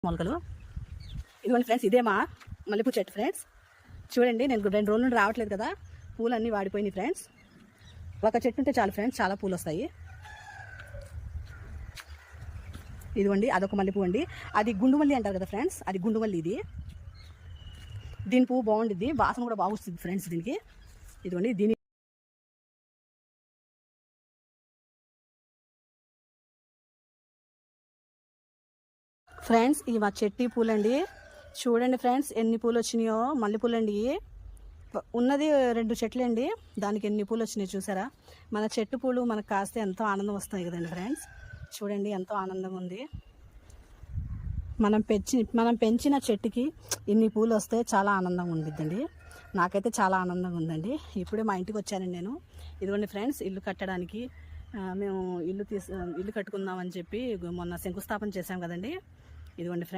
మొలకలు. ఇదిగోండి ఫ్రెండ్స్, ఇదే మా మల్లెపూ చెట్టు ఫ్రెండ్స్. చూడండి, నేను 2 రోజుల నుండి రావట్లేదు కదా, పూలు అన్నీ వాడిపోయినాయి ఫ్రెండ్స్. ఒక చెట్టు ఉంటే చాలు ఫ్రెండ్స్, చాలా పూలు వస్తాయి. ఇదిగోండి, అదొక మల్లెపూ అండి. అది గుండుమల్లి అంటారు కదా ఫ్రెండ్స్, అది గుండుమల్లి. ఇది దీని పువ్వు బాగుండిద్ది, వాసన కూడా బాగా వస్తుంది ఫ్రెండ్స్ దీనికి. ఇదిగోండి, దీని ఫ్రెండ్స్ ఇవి మా చెట్టి పూలండి. చూడండి ఫ్రెండ్స్, ఎన్ని పూలు వచ్చినాయో. మల్లెపూలండి. ఉన్నది 2 చెట్లు అండి, దానికి ఎన్ని పూలు వచ్చినాయి చూసారా. మన చెట్టు పూలు మనకు కాస్తే ఎంతో ఆనందం వస్తాయి కదండి ఫ్రెండ్స్. చూడండి, ఎంతో ఆనందంగా ఉంది. మనం పెంచిన చెట్టుకి ఇన్ని పూలు వస్తే చాలా ఆనందంగా ఉండిద్దండి. నాకైతే చాలా ఆనందంగా ఉందండి. ఇప్పుడే మా ఇంటికి వచ్చానండి నేను. ఇదిగోండి ఫ్రెండ్స్, ఇల్లు కట్టడానికి మేము ఇల్లు కట్టుకుందామని చెప్పి మొన్న శంకుస్థాపన చేసాం కదండి. ఇదిగోండి ఫ్రెండ్స్.